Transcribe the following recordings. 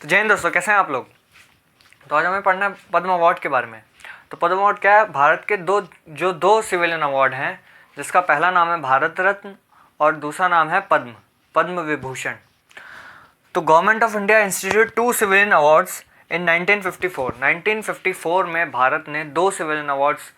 तो जय हिंद दोस्तों, कैसे हैं आप लोग। तो आज हमें पढ़ना है पद्म अवार्ड के बारे में। तो पद्म अवार्ड क्या है? भारत के दो सिविलियन अवार्ड हैं, जिसका पहला नाम है भारत रत्न और दूसरा नाम है पद्म विभूषण। तो government of India institute two civilian awards in 1954। 1954 में भारत ने दो सिविलियन अवार्ड्स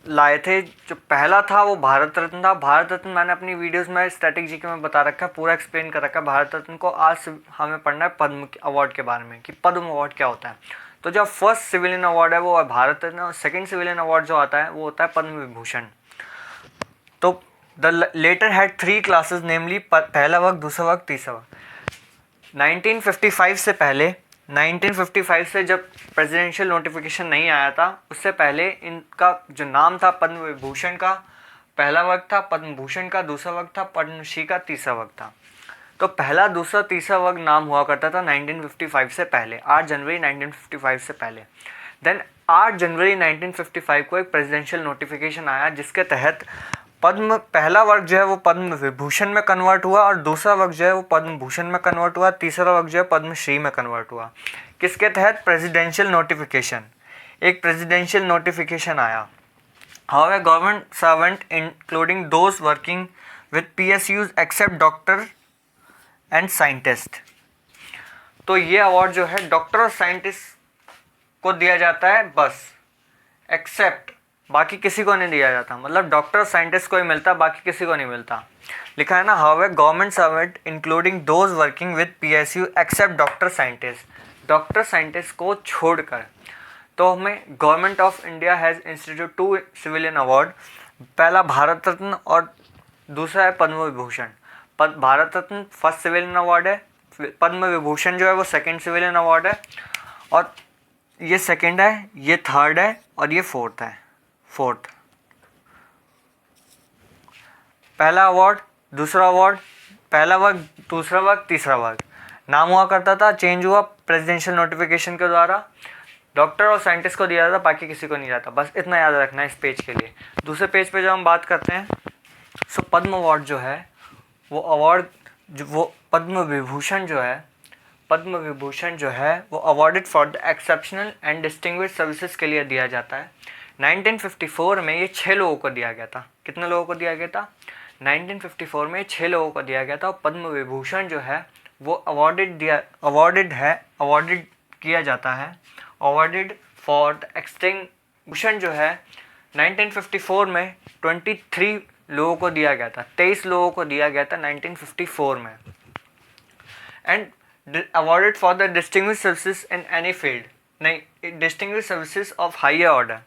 लाए थे। जो पहला था वो भारत रत्न था। भारत रत्न मैंने अपनी वीडियोस में स्टैटिक जीके में बता रखा है, पूरा एक्सप्लेन कर रखा है भारत रत्न को। आज हमें पढ़ना है पद्म अवार्ड के बारे में कि पद्म अवार्ड क्या होता है। तो जो फर्स्ट सिविलियन अवार्ड है वो है भारत रत्न, और सेकेंड सिविलियन अवार्ड जो आता है वो होता है पद्म विभूषण। तो द लेटर हैड 3 क्लासेस, नेमली पहला वर्ग, दूसरा वर्ग, तीसरा वर्ग। 1955 से पहले, 1955 से जब प्रेसिडेंशियल नोटिफिकेशन नहीं आया था, उससे पहले इनका जो नाम था पद्म विभूषण का पहला वर्ग था, पद्म भूषण का दूसरा वर्ग था, पद्मश्री का तीसरा वर्ग था। तो पहला, दूसरा, तीसरा वर्ग नाम हुआ करता था 1955 से पहले, 8 जनवरी 1955 से पहले। देन 8 जनवरी 1955 को एक प्रेसिडेंशियल नोटिफिकेशन आया, जिसके तहत पद्म पहला वर्ग जो है वो पद्म विभूषण में कन्वर्ट हुआ, और दूसरा वर्ग जो है वो पद्म भूषण में कन्वर्ट हुआ, तीसरा वर्ग जो है पद्मश्री में कन्वर्ट हुआ। किसके तहत? प्रेसिडेंशियल नोटिफिकेशन, एक प्रेसिडेंशियल नोटिफिकेशन आया। However government servant including those working with PSUs except doctor and scientist. तो ये अवार्ड जो है डॉक्टर और साइंटिस्ट को दिया जाता है बस, एक्सेप्ट, बाकी किसी को नहीं दिया जाता। मतलब डॉक्टर साइंटिस्ट को ही मिलता, बाकी किसी को नहीं मिलता। लिखा है ना, however government servant including those working with PSU except doctor scientist, doctor scientist को छोड़कर। तो हमें government of India has institute 2 civilian award, पहला भारत रत्न और दूसरा है Padma Vibhushan. Bharat Ratna first civilian award है, पद्म विभूषण जो है वो सेकेंड सिविलियन अवार्ड है, और ये सेकेंड है, ये थर्ड है, और ये फोर्थ है। पहला अवार्ड, दूसरा अवार्ड, पहला वर्ग, दूसरा वर्ग, तीसरा वर्ग। नाम हुआ करता था, चेंज हुआ प्रेसिडेंशियल नोटिफिकेशन के द्वारा। डॉक्टर और साइंटिस्ट को दिया जाता, बाकी किसी को नहीं जाता। बस इतना याद रखना है इस पेज के लिए। दूसरे पेज पे जब हम बात करते हैं, सो पद्म अवार्ड जो है वो अवार्ड, वो पद्म विभूषण जो है, पद्म विभूषण जो है वो awarded for the exceptional and distinguished services के लिए दिया जाता है। 1954 में ये 6 लोगों को दिया गया था। कितने लोगों को दिया गया था? 1954 में 6 लोगों को दिया गया था। और पद्म विभूषण जो है वो अवार्डेड किया जाता है, अवार्डेड फॉर द एक्सटिंक्शन जो है 1954 में 23 लोगों को दिया गया था, 23 लोगों को दिया गया था 1954 में। And awarded for the distinguished services in any field, नहीं, distinguished services of higher order.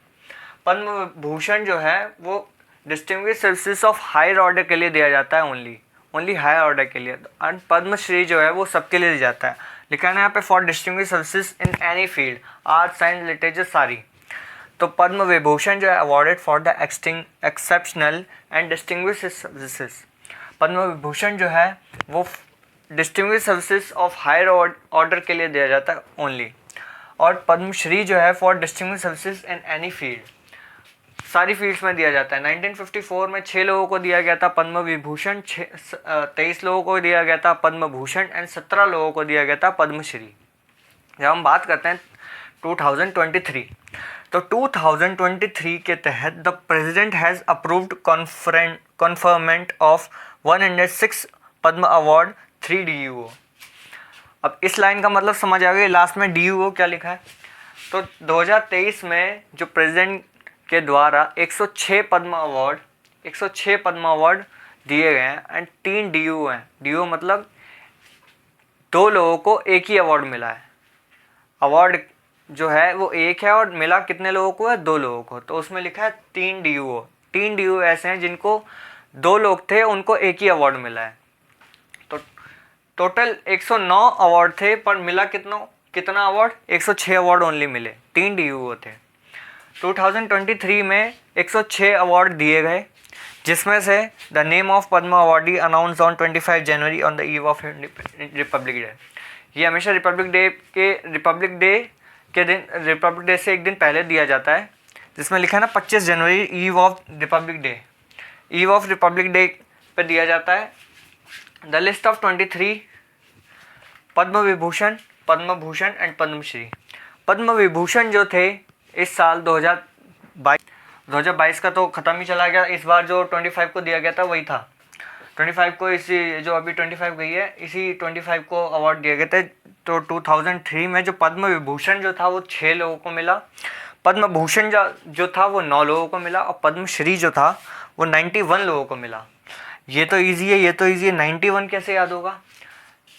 Padma Bhushan जो है वो distinguished services of higher order के लिए दिया जाता है, ओनली हायर ऑर्डर के लिए। एंड पद्मश्री जो है वो सबके लिए दिया जाता है। लिखा है ना यहाँ पे, for distinguished services in any field, art, science, literature, सारी। तो पद्म विभूषण जो है awarded for the exceptional and distinguished services. Padma Vibhushan जो है वो distinguished services of higher order के लिए दिया जाता है ओनली। और पद्मश्री जो है for distinguished services in any field, सारी फील्ड्स में दिया जाता है। 1954 में 6 लोगों को दिया गया था पद्म विभूषण, 23 लोगों को दिया गया था पद्म भूषण, एंड 17 लोगों को दिया गया था पद्मश्री। जब हम बात करते हैं 2023, तो 2023 के तहत the president has approved conferment of 106 Padma award 3 DUO। अब इस लाइन का मतलब समझ आ गया, लास्ट में DUO क्या लिखा है। तो 2023 में जो प्रेसिडेंट के द्वारा 106 पद्म अवार्ड दिए गए हैं, एंड 3 DUO हैं। DUO मतलब 2 लोगों को एक ही अवार्ड मिला है। अवार्ड जो है वो एक है और मिला कितने लोगों को है? 2 लोगों को। तो उसमें लिखा है 3 DUO। 3 DUO ऐसे हैं जिनको 2 लोग थे, उनको एक ही अवार्ड मिला है। तो टोटल 109 अवार्ड थे, पर मिला कितना अवार्ड? 106 अवार्ड ओनली मिले, 3 DUO थे। 2023 में 106 अवार्ड दिए गए, जिसमें से the name of Padma awardee announce on 25 January on the eve of Republic day. ये हमेशा रिपब्लिक डे से एक दिन पहले दिया जाता है, जिसमें लिखा है ना 25 जनवरी ईव ऑफ रिपब्लिक डे पे दिया जाता है। The list of 23 Padma Vibhushan Padma Bhushan and Padmashri. Padma Vibhushan जो थे इस साल 2022 का तो ख़त्म ही चला गया, इस बार जो 25 को दिया गया था वही था। 25 को इसी जो अभी 25 गई है इसी 25 को अवार्ड दिए गए थे। तो 2003 में जो पद्म विभूषण जो था वो 6 लोगों को मिला, पद्म भूषण जो था वो 9 लोगों को मिला और पद्मश्री जो था वो 91 लोगों को मिला। ये तो ईजी है, 91 कैसे याद होगा?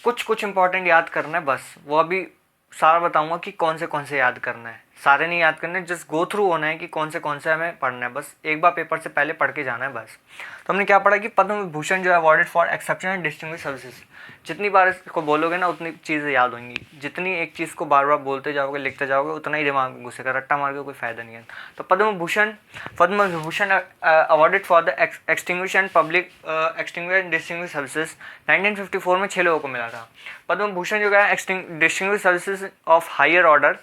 कुछ इंपॉर्टेंट याद करना है बस, वो अभी सारा बताऊंगा कि कौन से याद करना है। सारे नहीं याद करने, जस्ट गो थ्रू होना है कि कौन से हमें पढ़ना है, बस एक बार पेपर से पहले पढ़ के जाना है बस। तो हमने क्या पढ़ा कि पद्म विभूषण जो है awarded for exceptional and distinguished services. जितनी बार इसको बोलोगे ना उतनी चीज़ें याद होंगी, जितनी एक चीज़ को बार बार बोलते जाओगे लिखते जाओगे उतना ही दिमाग में घुसेगा, रट्टा मार के कोई फ़ायदा नहीं है। तो Padma Vibhushan awarded for the extinguish and public extinguish and distinguished services 1954 में 6 लोगों को मिला था। पद्म भूषण जो है distinguished services of higher order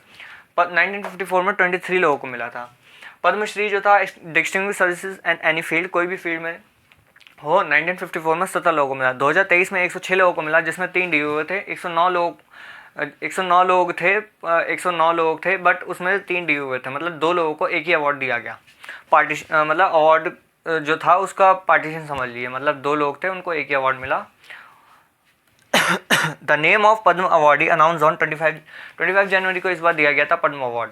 1954 में 23 लोगों को मिला था। पद्मश्री जो था distinguished services and any field, कोई भी फील्ड में हो, 1954 में 17 लोगों को मिला। 2023 में 106 लोगों को मिला जिसमें 3 डी हुए थे। 109 लोग थे बट उसमें 3 डी हुए थे, मतलब 2 लोगों को एक ही अवार्ड दिया गया। मतलब अवार्ड जो था उसका पार्टीशन समझ लीजिए, मतलब 2 लोग थे उनको एक ही अवार्ड मिला। The name of Padma awardee announce on 25 जनवरी को इस बार दिया गया था पद्म award.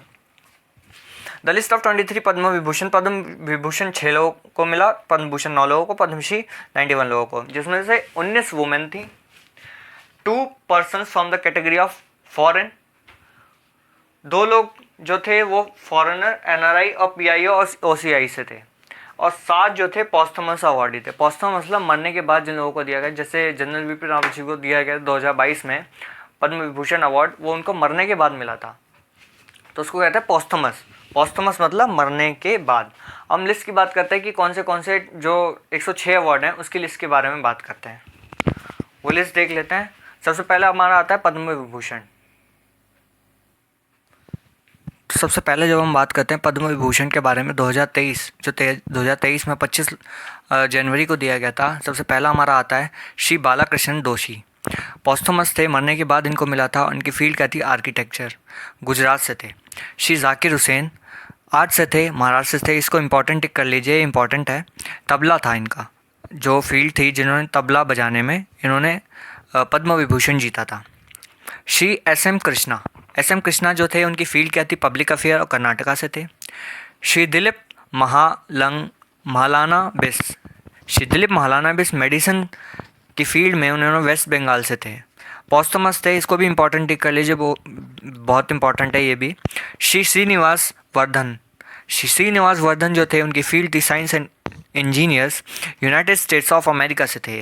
The list of 23 Padma Vibhushan 6 लोगों को मिला, पद्म भूषण 9 लोगों को, पद्मश्री 91 लोगों को, जिसमें से 19 वुमेन थी, 2 persons from the category of foreign, 2 लोग जो थे वो फॉरेनर NRI और PIO और OCI से थे, और 7 जो थे पॉस्थमस अवार्डी थे। पॉस्थमस मतलब मरने के बाद जिन लोगों को दिया गया, जैसे जनरल बिपिन रावत जी को दिया गया 2022 में पद्म विभूषण अवार्ड, वो उनको मरने के बाद मिला था, तो उसको कहते हैं पॉस्थमस। पॉस्थमस मतलब मरने के बाद। हम लिस्ट की बात करते हैं कि कौन से जो 106 अवार्ड हैं उसकी लिस्ट के बारे में बात करते हैं, वो लिस्ट देख लेते हैं। सबसे पहले हमारा आता है पद्म विभूषण। सबसे पहले जब हम बात करते हैं पद्म विभूषण के बारे में 2023 में 25 जनवरी को दिया गया था, सबसे पहला हमारा आता है श्री बालाकृष्ण दोषी। पॉस्थमस थे, मरने के बाद इनको मिला था। उनकी फील्ड क्या थी? आर्किटेक्चर, गुजरात से थे। श्री जाकिर हुसैन आर्ट से थे, महाराष्ट्र से थे। इसको इम्पॉर्टेंट टिक कर लीजिए, इम्पॉर्टेंट है। तबला था इनका, जो फील्ड थी जिन्होंने तबला बजाने में इन्होंने पद्म विभूषण जीता था। श्री SM कृष्णा जो थे उनकी फील्ड क्या थी? पब्लिक अफेयर और कर्नाटका से थे। श्री दिलीप महालाना बिस मेडिसिन की फील्ड में उन्होंने वेस्ट बंगाल से थे। पॉस्थमस थे, इसको भी इम्पॉर्टेंट टिक कर लीजिए, वो बहुत इंपॉर्टेंट है ये भी। श्री श्रीनिवास वर्धन जो थे उनकी फील्ड थी science and engineers, United states of America से थे,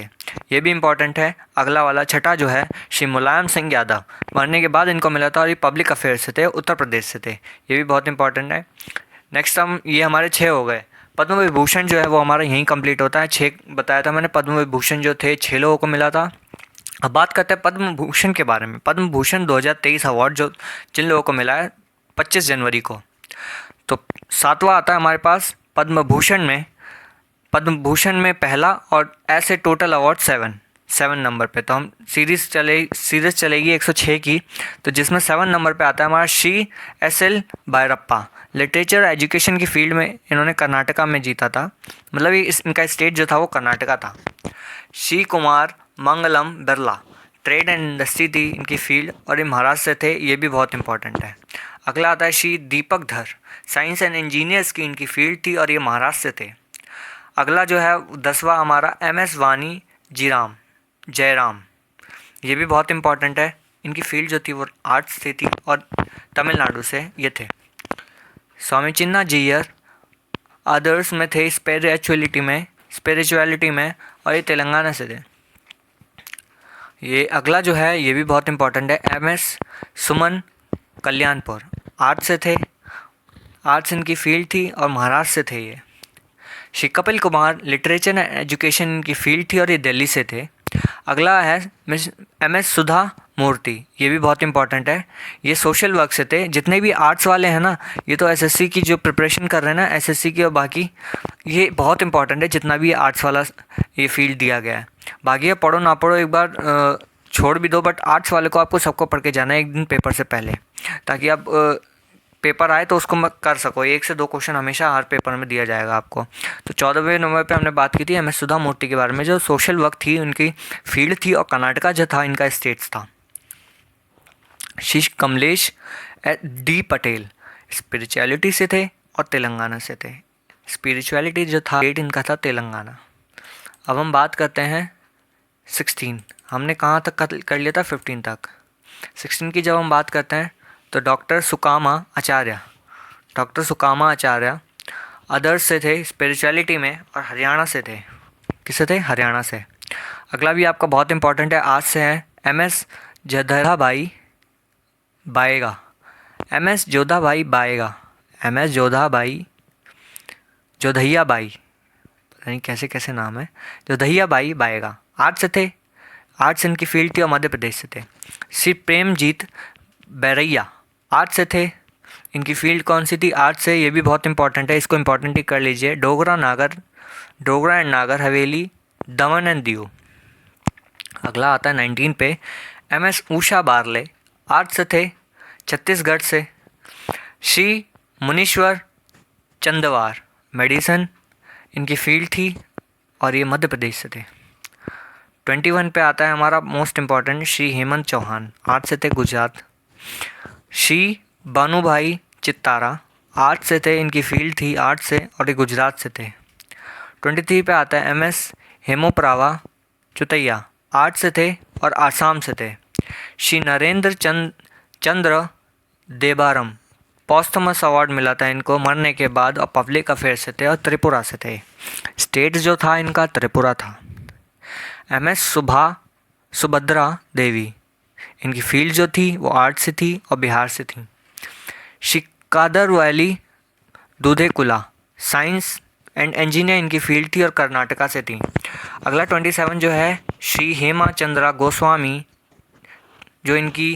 ये भी इम्पॉर्टेंट है। अगला वाला छठा जो है श्री मुलायम सिंह यादव, मरने के बाद इनको मिला था और ये पब्लिक अफेयर से थे, उत्तर प्रदेश से थे, ये भी बहुत इंपॉर्टेंट है। नेक्स्ट ये हमारे 6 हो गए। पद्म विभूषण जो है वो हमारा यहीं कंप्लीट होता है। 6 बताया था मैंने, पद्म विभूषण जो थे 6 लोगों को मिला था। अब बात करते हैं पद्म भूषण के बारे में। पद्म भूषण 2023 अवार्ड जो जिन लोगों को मिला है 25 जनवरी को, तो 7वां आता है हमारे पास पद्म भूषण में पहला, और ऐसे टोटल अवार्ड 7 नंबर पे। तो हम सीरीज चलेगी 106 की, तो जिसमें 7 नंबर पे आता है हमारा Shri SL Bhyrappa. Literature education की फील्ड में इन्होंने कर्नाटका में जीता था, मतलब इनका स्टेट जो था वो कर्नाटका था। Shri Kumar Mangalam Birla, trade and industry थी इनकी फील्ड, और ये महाराष्ट्र से थे, ये भी बहुत इंपॉर्टेंट है। अगला आता है श्री दीपक धर, साइंस एंड इंजीनियर्स की इनकी फील्ड थी और ये महाराष्ट्र से थे। अगला जो है 10वां हमारा MS वानी जयराम, ये भी बहुत इंपॉर्टेंट है। इनकी फील्ड जो थी वो आर्ट्स से थी और तमिलनाडु से ये थे। स्वामी चिन्ना जियर अदर्स में थे, स्पिरिचुअलिटी में, और ये तेलंगाना से थे। ये अगला जो है ये भी बहुत इंपॉर्टेंट है, MS सुमन कल्याणपुर, आर्ट्स से थे, आर्ट्स इनकी फील्ड थी और महाराष्ट्र से थे ये। Shri Kapil Kumar, literature and education की फील्ड थी और ये दिल्ली से थे। अगला है MS सुधा मूर्ति, ये भी बहुत इंपॉर्टेंट है, ये सोशल वर्क से थे। जितने भी आर्ट्स वाले हैं ना, ये तो SSC की जो प्रिपरेशन कर रहे हैं ना, SSC की और बाकी, ये बहुत इंपॉर्टेंट है जितना भी आर्ट्स वाला ये फील्ड दिया गया है। बाकी ये पढ़ो ना पढ़ो, एक बार छोड़ भी दो, बट आर्ट्स वाले को आपको सबको पढ़ के जाना है एक दिन पेपर से पहले, ताकि आप पेपर आए तो उसको कर सको। 1 से 2 क्वेश्चन हमेशा हर पेपर में दिया जाएगा आपको। तो 14वें नंबर पे हमने बात की थी MS सुधामूर्ति के बारे में, जो सोशल वर्क थी उनकी फील्ड थी, और कर्नाटका जो था इनका स्टेट्स था। श्री कमलेश D पटेल स्पिरिचुअलिटी से थे और तेलंगाना से थे। स्पिरिचुअलिटी जो था स्टेट इनका था तेलंगाना। अब हम बात करते हैं 16, हमने कहाँ तक कर लिया था 15 तक। 16 की जब हम बात करते हैं तो डॉक्टर सुकामा आचार्य अदर्स से थे स्पिरिचुअलिटी में, और हरियाणा से थे। किससे थे? हरियाणा से। अगला भी आपका बहुत इंपॉर्टेंट है, आज से है MS जोधाभाई बाएगा। MS जोधाभाई बाएगा, MS जोधैया बाई, पता नहीं कैसे कैसे नाम है, जोधैया बाई बाएगा। आर्ट्स से थे, आर्ट्स इनकी फील्ड थी और मध्य प्रदेश से थे। श्री प्रेमजीत बैरैया आर्ट्स से थे, इनकी फील्ड कौन सी थी? आर्ट्स से। ये भी बहुत इंपॉर्टेंट है, इसको इंपॉर्टेंट ही कर लीजिए। Dogra and Nagar Haveli, Daman and Diu. अगला आता है 19 पे, MS उषा बारले आर्ट्स से थे, छत्तीसगढ़ से। श्री मुनीश्वर चंदवार मेडिसन इनकी फील्ड थी, और ये मध्य प्रदेश से थे। 21 पे आता है हमारा most important, Shri Hemant Chauhan arts से थे, गुजरात। श्री बानूभाई चित्तारा आर्ट्स से थे, इनकी फील्ड थी आर्ट्स से, और ये गुजरात से थे। 23 पे आता है MS हेमोप्रावा चुतैया आर्ट्स से थे और आसाम से थे। श्री नरेंद्र चंद्र देबारम पॉस्थमस अवार्ड मिला था इनको मरने के बाद, और पब्लिक अफेयर से थे और त्रिपुरा से थे। स्टेट जो था इनका त्रिपुरा था। MS सुभद्रा देवी इनकी फील्ड जो थी वो आर्ट्स से थी और बिहार से थी। Shri Kadar Valli Dudekula science and engineer इनकी फील्ड थी और कर्नाटका से थी। अगला 27 जो है, श्री हेमा चंद्रा गोस्वामी, जो इनकी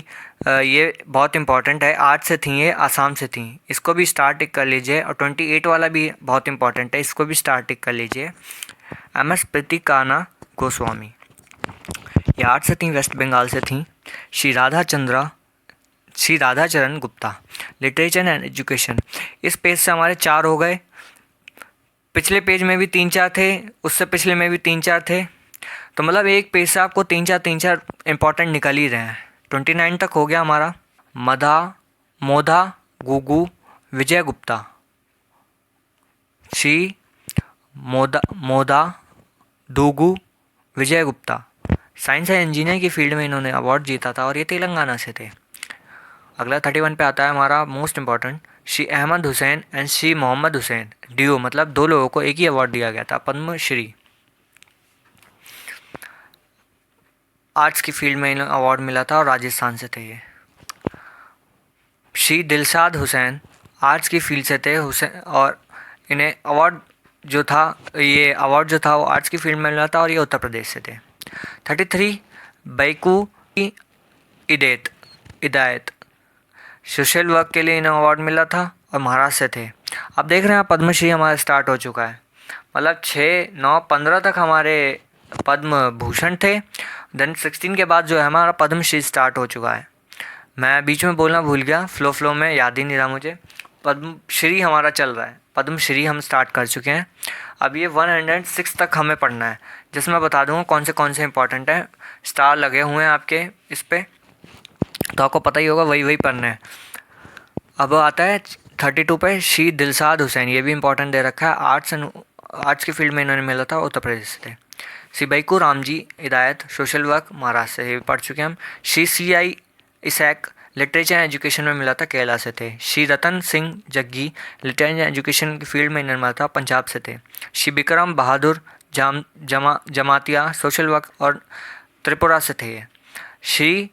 ये बहुत इंपॉर्टेंट है, आर्ट्स से थी, ये आसाम से थी, इसको भी स्टार टिक कर लीजिए। और 28 वाला भी बहुत इंपॉर्टेंट है, इसको भी स्टार टिक कर लीजिए। MS प्रीतिकाना गोस्वामी, ये आर्ट्स से थी, वेस्ट बंगाल से थी। Shri Radhacharan Gupta literature and education. इस पेज से हमारे 4 हो गए, पिछले पेज में भी 3-4 थे, उससे पिछले में भी 3-4 थे, तो मतलब एक पेज से आपको 3-4 इंपॉर्टेंट निकल ही रहे हैं। 29 तक हो गया हमारा। मोधा गुगु विजय गुप्ता, श्री मोदा दुगु विजय गुप्ता, साइंस एंड इंजीनियर की फील्ड में इन्होंने अवार्ड जीता था, और ये तेलंगाना से थे। अगला 31 पे आता है हमारा most important, Shri Ahmed Hussain and Shri Mohammed Hussain DO, मतलब 2 लोगों को एक ही अवार्ड दिया गया था, पद्मश्री। आर्ट्स की फील्ड में इन्हें अवार्ड मिला था और राजस्थान से थे ये। श्री दिलशाद हुसैन आर्ट्स की फील्ड से थे हुसैन, और इन्हें अवार्ड जो था वो आर्ट्स की फील्ड में मिला था, और ये उत्तर प्रदेश से थे। 33 बैकू इदायत सोशल वर्क के लिए इन्हें अवार्ड मिला था और महाराष्ट्र से थे। अब देख रहे हैं पद्मश्री हमारा स्टार्ट हो चुका है, मतलब 6, 9, 15 तक हमारे पद्म भूषण थे, देन 16 के बाद जो है हमारा पद्मश्री स्टार्ट हो चुका है। मैं बीच में बोलना भूल गया, फ्लो में याद ही नहीं रहा मुझे। पद्मश्री हमारा चल रहा है, पद्मश्री हम स्टार्ट कर चुके हैं। अब ये 106 तक हमें पढ़ना है, जिसमें बता दूँगा कौन से इंपॉर्टेंट हैं। स्टार लगे हुए हैं आपके इस पर, तो आपको पता ही होगा, वही पढ़ना है। अब आता है 32 पे, श्री दिलशाद हुसैन, ये भी इंपॉर्टेंट दे रखा है, आर्ट्स की फील्ड में इन्होंने मिला था, उत्तर प्रदेश से थे। श्री बैकू रामजी हिदायत सोशल वर्क महाराष्ट्र से, ये भी पढ़ चुके हैं हम। Shri CI Isaac literature and education में मिला था, केरला से थे। Shri Ratan Singh Jaggi literature and education की फील्ड में इन्होंने मिला था, पंजाब से थे। श्री विक्रम बहादुर जमातिया सोशल वर्क और त्रिपुरा से थे। श्री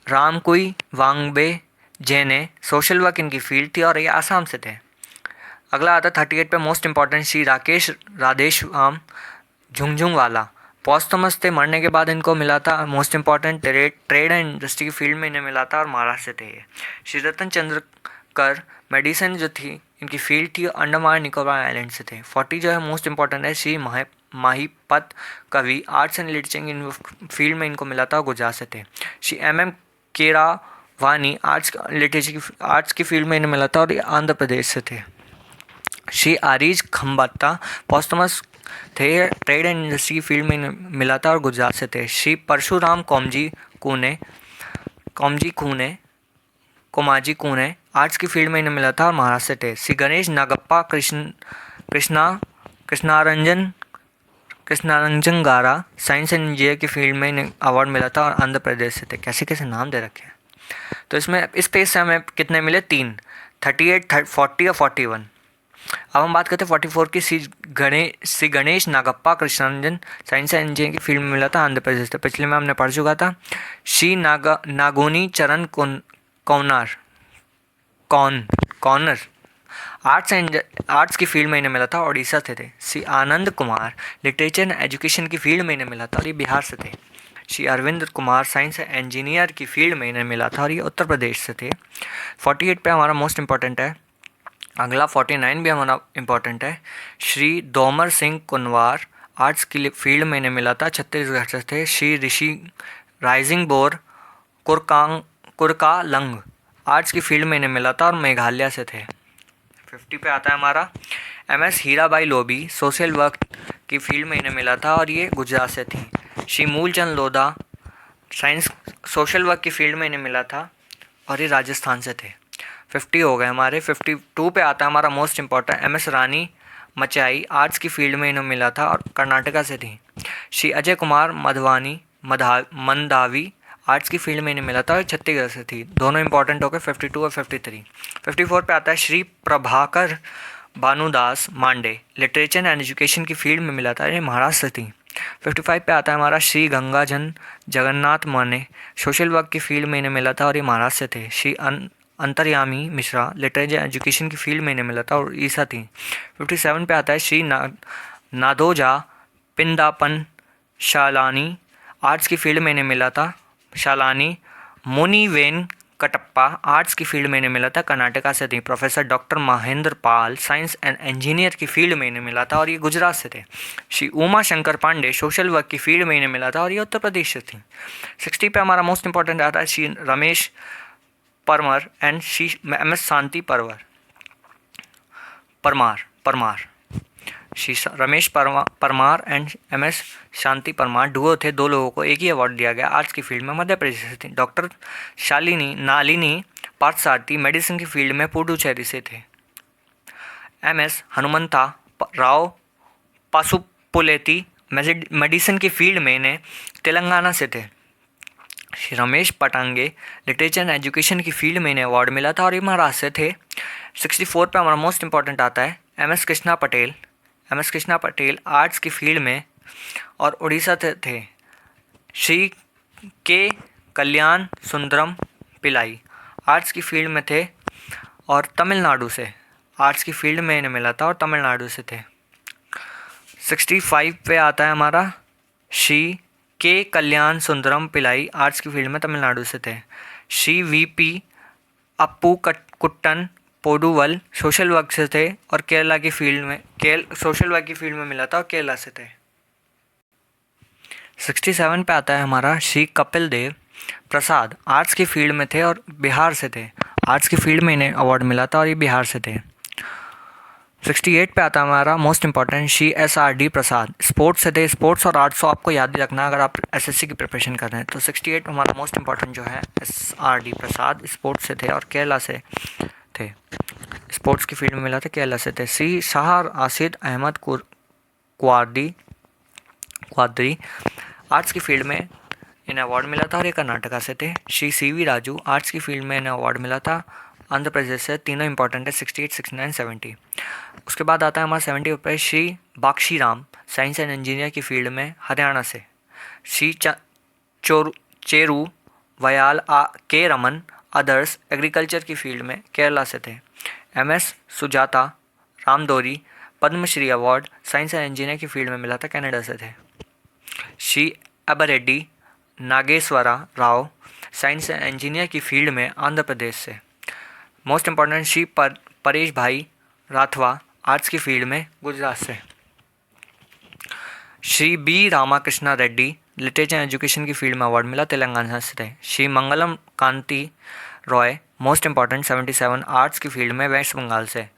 रामकुई वांगबे जैने सोशल वर्क इनकी फील्ड थी और ये आसाम से थे। अगला आता 38 पे मोस्ट इंपॉर्टेंट, श्री राकेश राधेश्याम झुंझुनवाला पॉस्थमस थे, मरने के बाद इनको मिला था। Most important trade and industry की फील्ड में इन्हें मिला था और महाराष्ट्र से थे ये। श्री रतन चंद्रकर मेडिसिन जो थी इनकी फील्ड थी, अंडमान निकोबार आइलैंड से थे। 40 जो है मोस्ट इंपॉर्टेंट है, श्री माहीपत कवि, आर्ट्स एंड लिटरेचर फील्ड में इनको मिला था, गुजरात से थे। श्री एम केरावानी, आर्ट्स की फील्ड में इन्हें मिला था और ये आंध्र प्रदेश से थे। श्री आरिज खम्बाता पॉस्टमस थे, ट्रेड एंड इंडस्ट्री की फील्ड में इन्हें मिला था और गुजरात से थे। श्री परशुराम कोमाजी कूने, आर्ट्स की फील्ड में इन्हें मिला था और महाराष्ट्र से थे। श्री गणेश नागप्पा कृष्णारंजन गारा, साइंस एंड इंजीनियर की फील्ड में इन्हें अवार्ड मिला था और आंध्र प्रदेश से थे। कैसे कैसे नाम दे रखे हैं। तो इसमें इस पेज से हमें कितने मिले, 3, 38, 40 और 41। अब हम बात करते हैं 44 की। Shri Ganesh Nagappa Krishnaranjan, science and engineering की फील्ड में मिला था, आंध्र प्रदेश से। पिछले में हमने पढ़ चुका था। श्री नागोनी चरण कॉर्नर, आर्ट्स की फील्ड में इन्हें मिला था, उड़ीसा से थे। Shri Anand Kumar, literature and education की फील्ड में इन्हें मिला था और ये बिहार से थे। Shri Arvind Kumar, science and engineer की फील्ड में इन्हें मिला था और ये उत्तर प्रदेश से थे। 48 पे हमारा मोस्ट इंपॉर्टेंट है। अगला 49 भी हमारा इम्पॉर्टेंट है। श्री दोमर सिंह कुनवार, आर्ट्स की फील्ड में इन्हें मिला था, छत्तीसगढ़ से थे। Shri Rishi rising bore कुरकालंग, arts की फील्ड में इन्हें मिला था और मेघालय से थे। 50 पे आता है हमारा MS Hirabai lobby, social work की फील्ड में इन्हें मिला था और ये गुजरात से थी। Shri Moolchand Lodha, science social work की फील्ड में इन्हें मिला था और ये राजस्थान से थे। 50 हो गए हमारे। 52 पे आता है हमारा मोस्ट इम्पॉर्टेंट MS रानी मचाई, आर्ट्स की फील्ड में इन्हें मिला था और कर्नाटका से थी। श्री अजय कुमार मंदावी, आर्ट्स की फील्ड में इन्हें मिला था और छत्तीसगढ़ से थी। दोनों इंपॉर्टेंट हो गए 52 और 53। 54 पे आता है Shri Prabhakar Bhanudas Mande, literature and education की फील्ड में मिला था, ये महाराष्ट्र से थी। 55 पे आता है हमारा श्री गंगाजन जगन्नाथ माने, सोशल वर्क की फील्ड में इन्हें मिला था और ये महाराष्ट्र से थे। श्री अंतर्यामी मिश्रा, लिटरेचर एजुकेशन की फील्ड में इन्हें मिला था और उड़ीसा थी। 57 पे आता है श्री नादोजा पिंदापन शालानी, आर्ट्स की फील्ड में इन्हें मिला था। शालानी मुनिवेन कटप्पा, आर्ट्स की फील्ड में इन्हें मिला था, कर्नाटका से थी। Professor doctor Mahendra Pal, science and engineer की फील्ड में इन्हें मिला था और ये गुजरात से थे। श्री उमा शंकर पांडे, सोशल वर्क की फील्ड में इन्हें मिला था और ये उत्तर प्रदेश से थी। 60 पे हमारा मोस्ट इंपॉर्टेंट आता है Shri Ramesh Parmar and Shri MS Shanti Parmar. Shri Ramesh Parmar and MS Shanti Parmar Duo थे, 2 लोगों को एक ही अवार्ड दिया गया आर्ट्स की फील्ड में, मध्य प्रदेश से थी। डॉक्टर नालिनी पार्थसारथी, मेडिसिन की फील्ड में पुडुचेरी से थे। MS हनुमंता राव पासुपुलेती, मेडिसिन की फील्ड में इन्हें तेलंगाना से थे। Shri Ramesh Patange, literature and education की फील्ड में इन्हें अवार्ड मिला था और ये महाराष्ट्र से थे। 64 पे हमारा मोस्ट इंपॉर्टेंट आता है MS कृष्णा पटेल, आर्ट्स की फील्ड में और उड़ीसा से थे। श्री के कल्याण सुंदरम पिलाई, आर्ट्स की फील्ड में थे और तमिलनाडु से, आर्ट्स की फील्ड में इन्हें मिला था और तमिलनाडु से थे। 65 पे आता है हमारा श्री के कल्याण सुंदरम पिलाई, आर्ट्स की फील्ड में तमिलनाडु से थे। Shri VP Appu Kuttan Poduval, social work से थे और केरला की फील्ड में सोशल वर्क की फील्ड में मिला था और केरला से थे। 67 पे आता है हमारा श्री कपिल देव प्रसाद, आर्ट्स की फील्ड में थे और बिहार से थे। आर्ट्स की फील्ड में इन्हें अवार्ड मिला था और ये बिहार से थे। 68 पे आता है हमारा मोस्ट इंपॉर्टेंट श्री SRD प्रसाद, स्पोर्ट्स से थे। स्पोर्ट्स और आर्ट्स को आपको याद ही रखना अगर आप SSC की प्रिपरेशन कर रहे हैं। तो 68 हमारा मोस्ट इंपॉर्टेंट जो है SRD प्रसाद, स्पोर्ट्स से थे और केरला से थे। स्पोर्ट्स की फील्ड में मिला था, केरला से थे। श्री शाह राशिद अहमद क्वादरी, आर्ट्स की फील्ड में इन्हें अवार्ड मिला था और ये कर्नाटका से थे। श्री CV राजू, आर्ट्स की फील्ड में इन्हें अवार्ड मिला था, आंध्र प्रदेश से। तीनों इंपॉर्टेंट है 68, 69, 70। उसके बाद आता है हमारा 70 पर Shri Bakshi Ram, science and engineer की फील्ड में, हरियाणा से। Shri Cheru Vayal K Raman, others, agriculture की फील्ड में, केरला से थे। MS Sujatha Ramadorai, Padmashri award, science and engineer की फील्ड में मिला था, कनाडा से थे। Shri Abbareddy Nageswara Rao, science and engineer की फील्ड में, आंध्र प्रदेश से। मोस्ट इंपॉर्टेंट श्री परेश भाई राठवा, आर्ट्स की फील्ड में, गुजरात से। Shri B Ramakrishna Reddy literature and education की फील्ड में अवार्ड मिला, तेलंगाना से थे। Shri Mangalam Kanti Roy most important 77 arts की फील्ड में वेस्ट बंगाल से।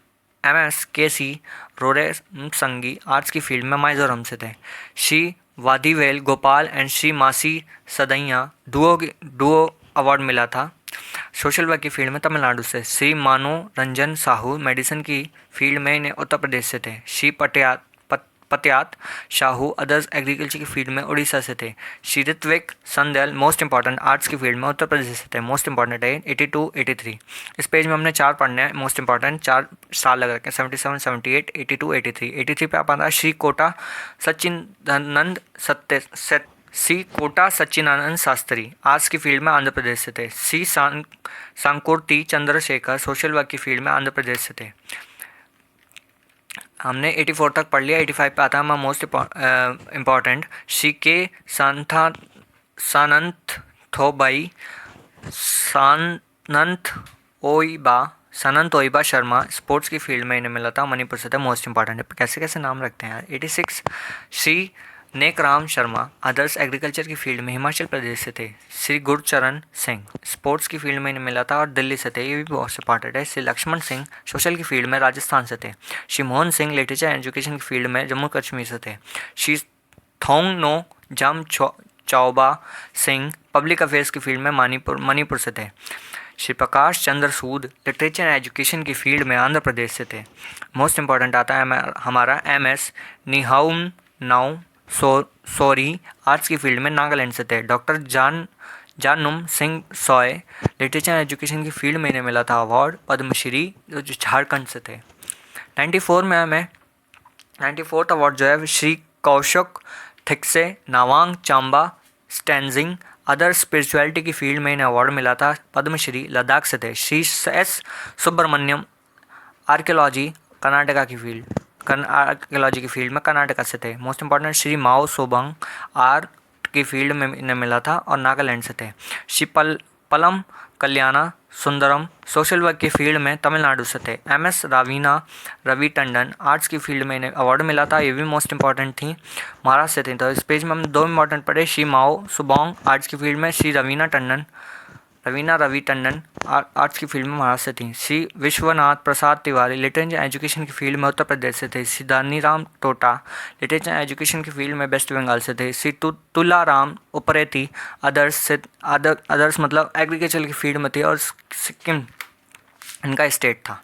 MS KC रोरे संगी आर्ट्स की फील्ड में मिजोरम से थे। श्री वादीवेल गोपाल एंड श्री मासी सदैया डुओ अवार्ड मिला था सोशल वर्क की फील्ड में तमिलनाडु से। श्री मानो रंजन साहू मेडिसिन की फील्ड में इन्हें उत्तर प्रदेश से थे। श्री पत्यात शाहू अदर्स एग्रीकल्चर की फील्ड में उड़ीसा से थे। Shri Ritwik Sanyal most important arts की फील्ड में उत्तर प्रदेश से थे। मोस्ट इंपॉर्टेंट है 82 83। इस पेज में हमने 4 पढ़ने हैं मोस्ट इंपॉर्टेंट, 4 साल लग रखे हैं 77 78 82 83। 83 पे आप आ रहा है श्री कोटा सच्चिदानंद सच्चिदानंद शास्त्री आर्ट्स की फील्ड में आंध्र प्रदेश से थे। श्री सांकोर्ती चंद्रशेखर सोशल वर्क की फील्ड में आंध्र प्रदेश से थे। हमने 84 तक पढ़ लिया। 85 पे आता है हमारा मोस्ट इम्पॉर्टेंट श्री के सानंत ओइबा शर्मा स्पोर्ट्स की फील्ड में इन्हें मिला था, मणिपुर से थे। मोस्ट इंपॉर्टेंट है, कैसे कैसे नाम रखते हैं यार। 86 श्री नेकराम शर्मा अदर्स एग्रीकल्चर की फील्ड में हिमाचल प्रदेश से थे। श्री गुरचरण सिंह स्पोर्ट्स की फील्ड में इन्हें मिला था और दिल्ली से थे, ये भी बहुत इंपॉर्टेंट है। श्री लक्ष्मण सिंह सोशल की फील्ड में राजस्थान से थे। Shri Mohan Singh literature and education की फील्ड में जम्मू कश्मीर से थे। श्री थोंग नो जम चौबा सिंह पब्लिक अफेयर्स की फील्ड में मणिपुर से थे। श्री प्रकाश चंद्र सूद लिटरेचर एंड एजुकेशन की फील्ड में आंध्र प्रदेश से थे। मोस्ट इंपॉर्टेंट आता है हमारा MS Neihunuo Sorhie arts की फील्ड में नागालैंड से थे। Doctor Jahnum Singh Soy literature and education की फील्ड में इन्हें मिला था अवार्ड पद्मश्री, जो झारखंड से थे। 94 में हमें 94th अवार्ड जो है श्री कौशक थिक्से नावांग चांबा स्टैंजिंग अदर स्पिरिचुअलिटी की फील्ड में इन्हें अवार्ड मिला था पद्मश्री, लद्दाख से थे। श्री S सुब्रमण्यम आर्कियोलॉजी कर्नाटका की फील्ड आर्कियोलॉजी की फील्ड में कर्नाटका से थे। Most important Shri Moa Subong art की फील्ड में इन्हें मिला था और नागालैंड से थे। श्री पलम कल्याणा सुंदरम सोशल वर्क की फील्ड में तमिलनाडु से थे। MS रवि टंडन आर्ट्स की फील्ड में इन्हें अवार्ड मिला था, ये भी मोस्ट इंपॉर्टेंट थी, महाराष्ट्र से थी। तो इस पेज में हम 2 इंपॉर्टेंट पढ़े। श्री माओ सुबोंग आर्ट्स की फील्ड में, श्री रवि टंडन आर्ट्स की फील्ड में महाराष्ट्र से थी। Shri Vishwanath Prasad Tiwari literature and education की फील्ड में उत्तर प्रदेश से थे। Shri Dhaniram Toto literature and education की फील्ड में वेस्ट बंगाल से थे। श्री तुलाराम उप्रेती अदर्स मतलब एग्रीकल्चर की फील्ड में थे और सिक्किम इनका स्टेट था।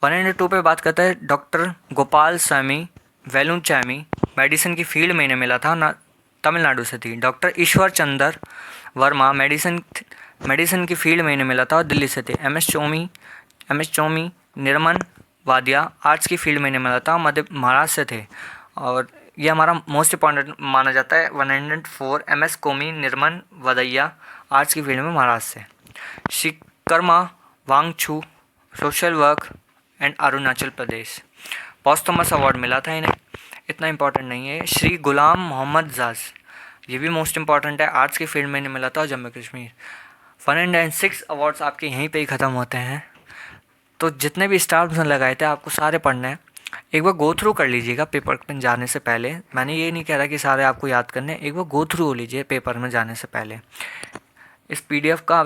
102 पे बात करते हैं डॉक्टर गोपाल स्वामी वेलुचामी मेडिसिन की फील्ड में इन्हें मिला था, तमिलनाडु से थी। डॉक्टर ईश्वर चंद्र वर्मा मेडिसिन की फील्ड में इन्हें मिला था और दिल्ली से थे। MS चोमी निर्मन वादिया आर्ट्स की फील्ड में इन्हें मिला था, महाराष्ट्र से थे। और ये हमारा मोस्ट इंपॉर्टेंट माना जाता है। 104 MS कोमी निर्मन वदैया आर्ट्स की फील्ड में महाराष्ट्र से। Shri Karma Wangchu social work and Arunachal Pradesh posthumous award मिला था इन्हें, इतना इंपॉर्टेंट नहीं है। श्री गुलाम मोहम्मद जाज ये भी मोस्ट इंपॉर्टेंट है, आर्ट्स की फील्ड में इन्हें मिला था जम्मू कश्मीर। 106 अवार्ड्स आपके यहीं पे ही ख़त्म होते हैं। तो जितने भी स्टार्स लगाए थे आपको सारे पढ़ने हैं, एक बार गो थ्रू कर लीजिएगा पेपर में जाने से पहले। मैंने ये नहीं कह रहा कि सारे आपको याद करने, एक बार गो थ्रू हो लीजिए पेपर में जाने से पहले। इस PDF का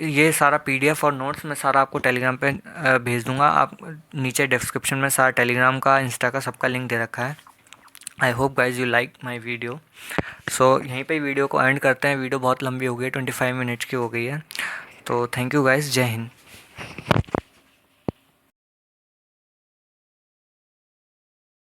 ये सारा PDF और नोट्स मैं सारा आपको टेलीग्राम पे भेज दूँगा। आप नीचे डिस्क्रिप्शन में सारा टेलीग्राम का इंस्टा का सबका लिंक दे रखा है। I hope guys you like my video. So यहीं पे वीडियो को एंड करते हैं। वीडियो बहुत लंबी हो गई है, 25 मिनट्स की हो गई है। तो थैंक यू गाइज, जय हिंद।